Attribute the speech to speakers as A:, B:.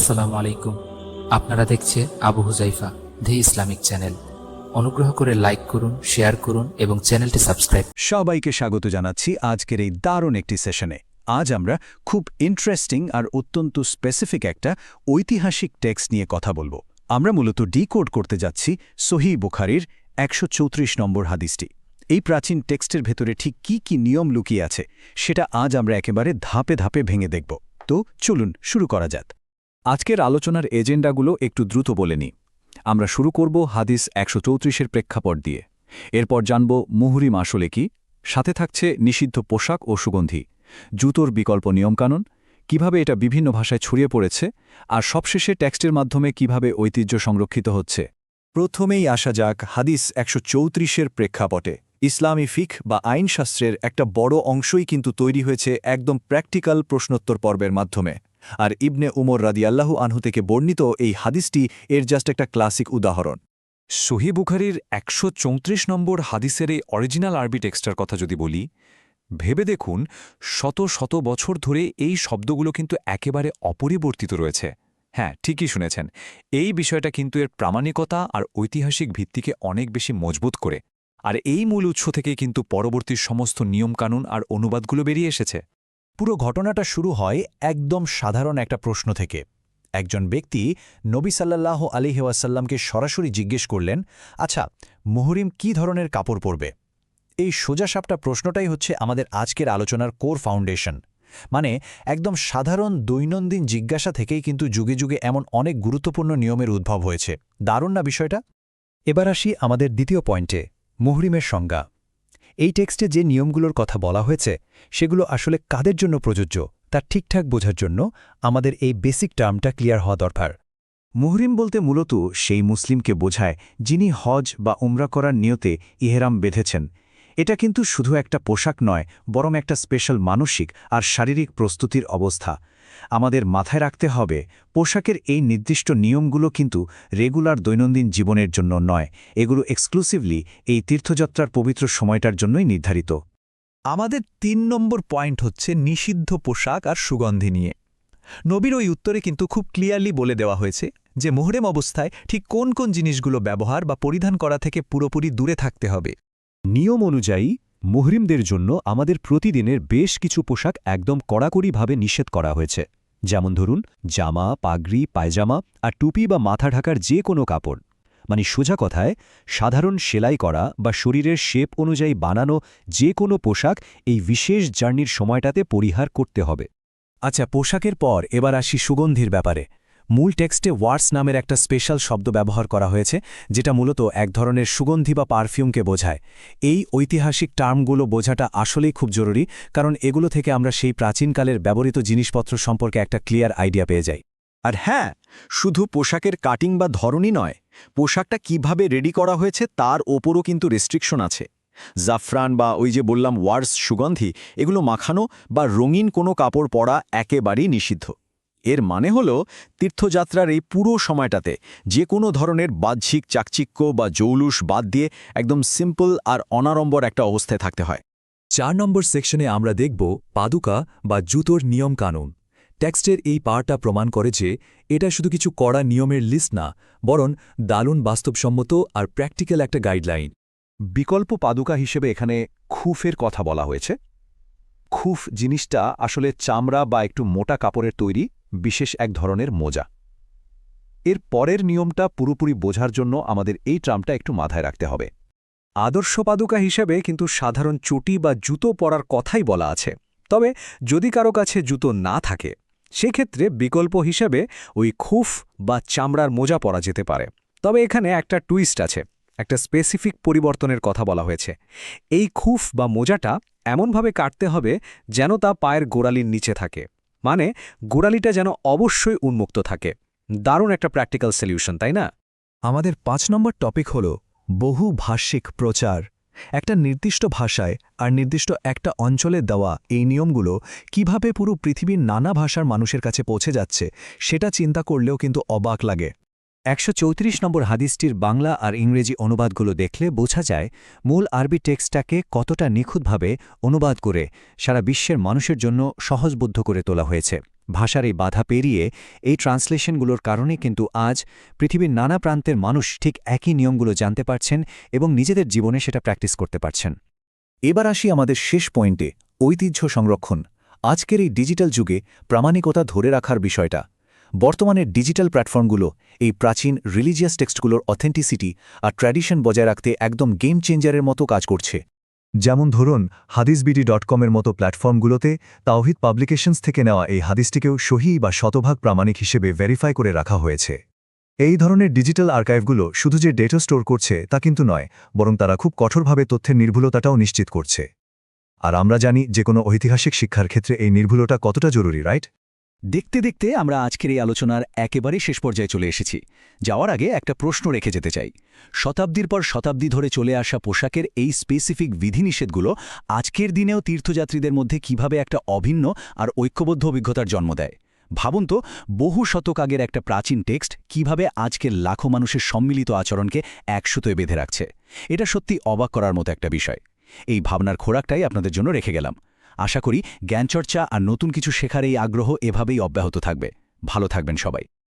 A: আসসালামু আলাইকুম। আপনারা দেখছে আবু হুজাইফা দি ইসলামিক চ্যানেল। অনুগ্রহ করে লাইক করুন, শেয়ার করুন এবং চ্যানেলটি সাবস্ক্রাইব।
B: সবাইকে স্বাগত জানাচ্ছি আজকের এই দারুণ একটি সেশনে। আজ আমরা খুব ইন্টারেস্টিং আর অত্যন্ত স্পেসিফিক একটা ঐতিহাসিক টেক্সট নিয়ে কথা বলবো। আমরা মূলত ডিকোড করতে যাচ্ছি সহিহ বুখারীর ১৩৪ নম্বর হাদিসটি। এই প্রাচীন টেক্সটের ভেতরে ঠিক কি কি নিয়ম লুকিয়ে আছে সেটা আজ আমরা একেবারে ধাপে ধাপে ভেঙে দেখব। তো চলুন শুরু করা যাক। আজকের আলোচনার এজেন্ডাগুলো একটু দ্রুত বলে নিই। আমরা শুরু করব হাদিস ১৩৪-এর প্রেক্ষাপট দিয়ে। এরপর জানব মুহরিম আসলে কি, সাথে থাকছে নিষিদ্ধ পোশাক ও সুগন্ধি, জুতোর বিকল্প নিয়মকানুন, কিভাবে এটা বিভিন্ন ভাষায় ছড়িয়ে পড়েছে, আর সবশেষে টেক্সটের মাধ্যমে কিভাবে ঐতিহ্য সংরক্ষিত হচ্ছে। প্রথমেই আসা যাক হাদিস ১৩৪-এর প্রেক্ষাপটে। ইসলামী ফিক বা আইনশাস্ত্রের একটা বড় অংশই কিন্তু তৈরি হয়েছে একদম প্র্যাকটিক্যাল প্রশ্নোত্তর পর্বের মাধ্যমে। আর ইবনে উমর রাদিয়াল্লাহু আনহু থেকে বর্ণিত এই হাদিসটি এর জাস্ট একটা ক্লাসিক উদাহরণ।
C: সহিহ বুখারীর ১৩৪ নম্বর হাদিসের এই অরিজিনাল আরবি টেক্সটার কথা যদি বলি, ভেবে দেখুন শত শত বছর ধরে এই শব্দগুলো কিন্তু একেবারে অপরিবর্তিত রয়েছে। হ্যাঁ, ঠিকই শুনেছেন। এই বিষয়টা কিন্তু এর প্রামাণিকতা আর ঐতিহাসিক ভিত্তিকে অনেক বেশি মজবুত করে। আর এই মূল উৎস থেকেই কিন্তু পরবর্তী সমস্ত নিয়মকানুন আর অনুবাদগুলো বেরিয়ে এসেছে।
B: পুরো ঘটনাটা শুরু হয় একদম সাধারণ একটা প্রশ্ন থেকে। একজন ব্যক্তি নবী সাল্লাল্লাহু আলাইহি ওয়াসাল্লামকে সরাসরি জিজ্ঞেস করলেন, আচ্ছা, মুহরিম কী ধরনের কাপড় পরবে? এই সোজাসাপটা প্রশ্নটাই হচ্ছে আমাদের আজকের আলোচনার কোর ফাউন্ডেশন। মানে একদম সাধারণ দৈনন্দিন জিজ্ঞাসা থেকেই কিন্তু যুগে যুগে এমন অনেক গুরুত্বপূর্ণ নিয়মের উদ্ভব হয়েছে। দারুণ না বিষয়টা? এবার আসি আমাদের দ্বিতীয় পয়েন্টে, মুহরিমের সংজ্ঞা। এই টেক্সটে যে নিয়মগুলোর কথা বলা হয়েছে সেগুলো আসলে কাদের জন্য প্রযোজ্য তা ঠিকঠাক বোঝার জন্য আমাদের এই বেসিক টার্মটা ক্লিয়ার হওয়া দরকার। মুহরিম বলতে মূলত সেই মুসলিমকে বোঝায় যিনি হজ বা উমরা করার নিয়তে ইহরাম বেঁধেছেন। এটা কিন্তু শুধু একটা পোশাক নয়, বরং একটা স্পেশাল মানসিক আর শারীরিক প্রস্তুতির অবস্থা। আমাদের মাথায় রাখতে হবে, পোশাকের এই নির্দিষ্ট নিয়মগুলো কিন্তু রেগুলার দৈনন্দিন জীবনের জন্য নয়, এগুলো এক্সক্লুসিভলি এই তীর্থযাত্রার পবিত্র সময়টার জন্যই নির্ধারিত।
D: আমাদের ৩ নম্বর পয়েন্ট হচ্ছে নিষিদ্ধ পোশাক আর সুগন্ধি নিয়ে। নবীর ওই উত্তরে কিন্তু খুব ক্লিয়ারলি বলে দেওয়া হয়েছে যে মুহরিম অবস্থায় ঠিক কোন কোন জিনিসগুলো ব্যবহার বা পরিধান করা থেকে পুরোপুরি দূরে থাকতে হবে।
B: নিয়ম অনুযায়ী মুহরিমদের জন্য আমাদের প্রতিদিনের বেশ কিছু পোশাক একদম কড়াকড়িভাবে নিষেধ করা হয়েছে। যেমন ধরুন জামা, পাগড়ি, পায়জামা আর টুপি বা মাথা ঢাকার যে কোনো কাপড়। মানে সোজা কথায় সাধারণ সেলাই করা বা শরীরের শেপ অনুযায়ী বানানো যে কোনো পোশাক এই বিশেষ জার্নির সময়টাতে পরিহার করতে হবে। আচ্ছা, পোশাকের পর এবার আসি সুগন্ধির ব্যাপারে। মূল টেক্সটে ওয়ার্ডস নামের একটা স্পেশাল শব্দ ব্যবহার করা হয়েছে, যেটা মূলত এক ধরনের সুগন্ধি বা পারফিউমকে বোঝায়। এই ঐতিহাসিক টার্মগুলো বোঝাটা আসলেই খুব জরুরি, কারণ এগুলো থেকে আমরা সেই প্রাচীনকালের ব্যবহৃত জিনিসপত্র সম্পর্কে একটা ক্লিয়ার আইডিয়া পেয়ে যাই।
E: আর হ্যাঁ, শুধু পোশাকের কাটিং বা ধরনই নয়, পোশাকটা কিভাবে রেডি করা হয়েছে তার ওপরও কিন্তু রেস্ট্রিকশন আছে। জাফরান বা ওই যে বললাম ওয়ার্ডস সুগন্ধি, এগুলো মাখানো বা রঙিন কোনো কাপড় পরা একেবারেই নিষিদ্ধ। এর মানে হলো তীর্থযাত্রার এই পুরো সময়টাতে যে কোনো ধরনের বাহ্যিক চাকচিক্য বা জৌলুস বাদ দিয়ে একদম সিম্পল আর অনাড়ম্বর একটা অবস্থায় থাকতে হয়।
C: ৪ নম্বর সেকশনে আমরা দেখব পাদুকা বা জুতোর নিয়মকানুন। টেক্সটের এই পার্টটা প্রমাণ করে যে এটা শুধু কিছু কড়া নিয়মের লিস্ট না, বরং দারুণ বাস্তবসম্মত আর প্র্যাকটিক্যাল একটা গাইডলাইন।
B: বিকল্প পাদুকা হিসেবে এখানে খুফের কথা বলা হয়েছে। খুফ জিনিসটা আসলে চামড়া বা একটু মোটা কাপড়ের তৈরি বিশেষ এক ধরনের মোজা। এর পরের নিয়মটা পুরোপুরি বোঝার জন্য আমাদের এই টার্মটা একটু মাথায় রাখতে হবে। আদর্শ পাদুকা হিসেবে কিন্তু সাধারণ চটি বা জুতো পরার কথাই বলা আছে। তবে যদি কারো কাছে জুতো না থাকে, সেক্ষেত্রে বিকল্প হিসেবে ওই খুফ বা চামড়ার মোজা পরা যেতে পারে। তবে এখানে একটা টুইস্ট আছে, একটা স্পেসিফিক পরিবর্তনের কথা বলা হয়েছে। এই খুফ বা মোজাটা এমনভাবে কাটতে হবে যেন তা পায়ের গোড়ালির নিচে থাকে, মানে গোড়ালিটা যেন অবশ্যই উন্মুক্ত থাকে। দারুণ একটা প্র্যাকটিক্যাল সলিউশন, তাই না? আমাদের ৫ নম্বর টপিক হল বহু ভাষিক প্রচার। একটা নির্দিষ্ট ভাষায় আর নির্দিষ্ট একটা অঞ্চলে দেওয়া এই নিয়মগুলো কিভাবে পুরো পৃথিবীর নানা ভাষার মানুষের কাছে পৌঁছে যাচ্ছে সেটা চিন্তা করলেও কিন্তু অবাক লাগে। ১৩৪ নম্বর হাদিসটির বাংলা আর ইংরেজি অনুবাদগুলো দেখলে বোঝা যায় মূল আরবি টেক্সটটাকে কতটা নিখুঁতভাবে অনুবাদ করে সারা বিশ্বের মানুষের জন্য সহজবোধ্য করে তোলা হয়েছে।
F: ভাষার এই বাধা পেরিয়ে এই ট্রান্সলেশনগুলোর কারণে কিন্তু আজ পৃথিবীর নানা প্রান্তের মানুষ ঠিক একই নিয়মগুলো জানতে পারছেন এবং নিজেদের জীবনে সেটা প্র্যাকটিস করতে পারছেন।
B: এবার আসি আমাদের শেষ পয়েন্টে, ঐতিহ্য সংরক্ষণ। আজকের এই ডিজিটাল যুগে প্রামাণিকতা ধরে রাখার বিষয়টা। বর্তমানের ডিজিটাল প্ল্যাটফর্মগুলো এই প্রাচীন রিলিজিয়াস টেক্সটগুলোর অথেন্টিসিটি আর ট্র্যাডিশন বজায় রাখতে একদম গেম চেঞ্জারের মতো কাজ করছে।
G: যেমন ধরুন hadisbd.com-এর মতো প্ল্যাটফর্মগুলোতে তাওহিদ পাবলিকেশনস থেকে নেওয়া এই হাদিসটিকেও সহি বা শতভাগ প্রামাণিক হিসেবে ভেরিফাই করে রাখা হয়েছে। এই ধরনের ডিজিটাল আর্কাইভগুলো শুধু যে ডেটা স্টোর করছে তা কিন্তু নয়, বরং তারা খুব কঠোরভাবে তথ্যের নির্ভুলতাটাও নিশ্চিত করছে। আর আমরা জানি যে কোনো ঐতিহাসিক শিক্ষার ক্ষেত্রে এই নির্ভুলতা কতটা জরুরি, রাইট?
D: দেখতে দেখতে আমরা আজকের এই আলোচনার একেবারে শেষ পর্যায়ে চলে এসেছি। যাওয়ার আগে একটা প্রশ্ন রেখে যেতে চাই। শতাব্দীর পর শতাব্দী ধরে চলে আসা পোশাকের এই স্পেসিফিক বিধিনিষেধগুলো আজকের দিনেও তীর্থযাত্রীদের মধ্যে কিভাবে একটা অভিন্ন আর ঐক্যবদ্ধ অভিজ্ঞতার জন্ম দেয়। ভাবুন তো, বহু শতক আগের একটা প্রাচীন টেক্সট কিভাবে আজকের লাখো মানুষের সম্মিলিত আচরণকে এক সুতোয় বেঁধে রাখছে। এটা সত্যি অবাক করার মতো একটা বিষয়। এই ভাবনার খোরাকটাই আপনাদের জন্য রেখে গেলাম। আশা করি জ্ঞানচর্চা আর নতুন কিছু শেখার এই আগ্রহ এভাবেই অব্যাহত থাকবে। ভালো থাকবেন সবাই।